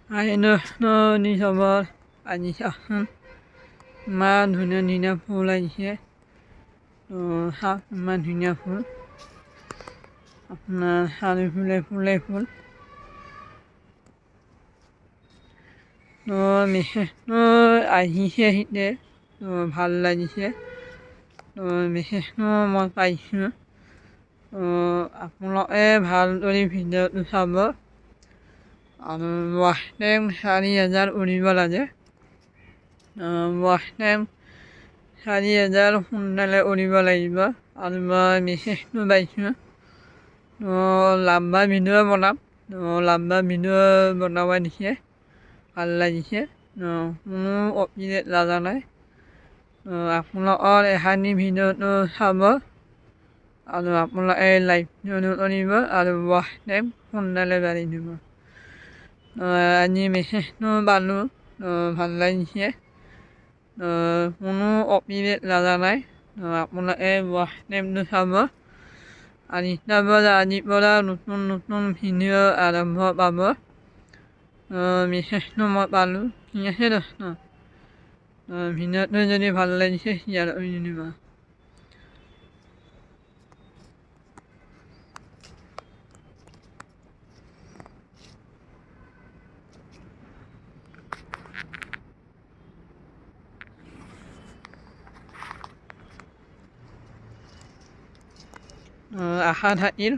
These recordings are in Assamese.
আইনী খবৰ আজি চাওকচোন ইমান ধুনীয়া ধুনীয়া ফুল আহিছে চাওক ইমান ধুনীয়া ফুল আপোনাৰ চাৰিওফালে ফুলে ফুল মেছেজটো আহিছে ভাল লাগিছে মেছেজটো মই পাইছোঁ আপোনালোকে ভালদৰে ভিডিঅ'টো চাব আৰু ৱাচ টাইম 4000 উৰিব লাগে ৱাচ টাইম 4000 সোনকালে উৰিব লাগিব আৰু মই মেছেজটো পাইছোঁ লাম্বা ভিডিঅ' বনাম লাম্বা ভিডিঅ' বনাব দিছে ভাল লাগিছে কোনো কপিৰাইট লগা নাই আপোনালোকৰ এখানি ভিডিঅ'টো চাব আৰু আপোনালোকে লাইকটো কৰিব আৰু ৱাচ টাইম সোনকালে বাঢ়ি দিব আজি মেছেজটো পালোঁ ভাল লাগিছে কোনো কপিৰাইট লগা নাই আপোনালোকে ৱাচ টাইমটো চাব আৰু আজিৰ পৰা নতুন নতুন ভিডিঅ' আৰম্ভ পাব মেছেজটো মই পালোঁ ঠিক আছে দোস্ত ভিডিঅ'টো যদি ভাল লাগিছে শ্বেয়াৰ কৰি দিবা আশা থাকিল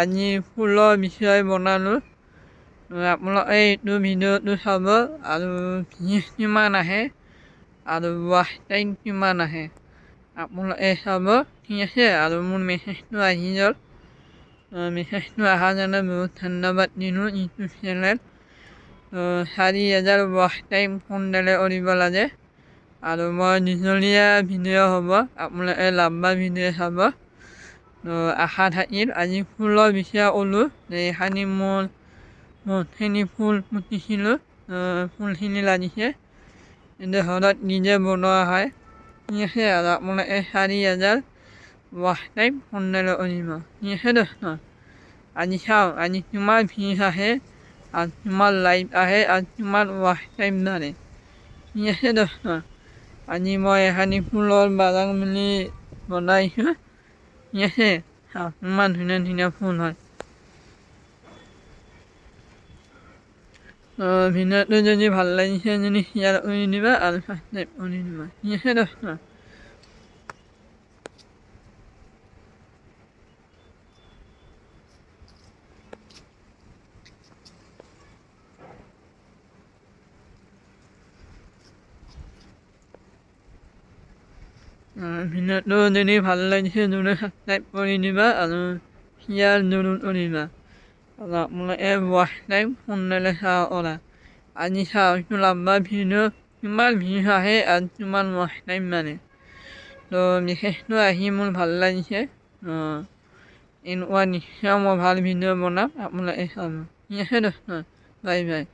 আজি ফুলৰ বিষয়ে বনালোঁ আপোনালোকে এইটো ভিডিঅ'টো চাব আৰু ভিউজ কিমান আহে আৰু ৱাচ টাইম কিমান আহে আপোনালোকে চাব ঠিক আছে আৰু মোৰ মেছেজটো আহি গ'ল মেছেজটো অহাৰ কাৰণে বহুত ধন্যবাদ দিলোঁ ইউটিউব চেনেল 4000 ৱাচ টাইম সোনকালে কৰিব লাগে আৰু মই দীঘলীয়া ভিডিঅ' হ'ব আপোনালোকে লাম্বা ভিডিঅ' চাব আশা থাকিল আজি ফুলৰ বিষয়ে ক'লোঁ এইখানি মোৰ বহুতখিনি ফুল পুতিছিলোঁ ফুলখিনি লাগিছে কিন্তু ঘৰত নিজে বনোৱা হয় ঠিক আছে আৰু আপোনালোকে 4000 ৱাচ টাইম সোনকালে কৰিব ঠিক আছে দোস্ত আজি চাওক আজি কিমান ভিউজ আহে আৰু কিমান লাইক আহে আৰু কিমান ৱাচ টাইম ধৰে ঠিক আছে দোস্ত আজি মই এখানি ফুলৰ বাগান বুলি বনাইছোঁ ঠিক আছে চাওক ইমান ধুনীয়া ধুনীয়া ফুল হয় ভিডিঅ'টো যদি ভাল লাগিছে যদি শ্বেয়াৰ কৰি দিবা আৰু ছাবস্ক্ৰাইব কৰি দিবা ঠিক আছে দোস্ত ভিডিঅ'টো যদি ভাল লাগিছে জৰুৰ ছাবস্ক্ৰাইব কৰি দিবা আৰু শ্বেয়াৰ জৰুৰ কৰিবা আৰু আপোনালোকে ৱাচ টাইম সোনকালে চাব কৰা আজি চাওক এইটো লাম্বা ভিডিঅ' কিমান ভিউজ আহে আৰু কিমান ৱাচ টাইম মানে মেছেজটো আহি মোৰ ভাল লাগিছে এনেকুৱা নিশ্চয় মই ভাল ভিডিঅ' বনাম আপোনালোকে চাব ঠিক আছে দোস্ত বাই বাই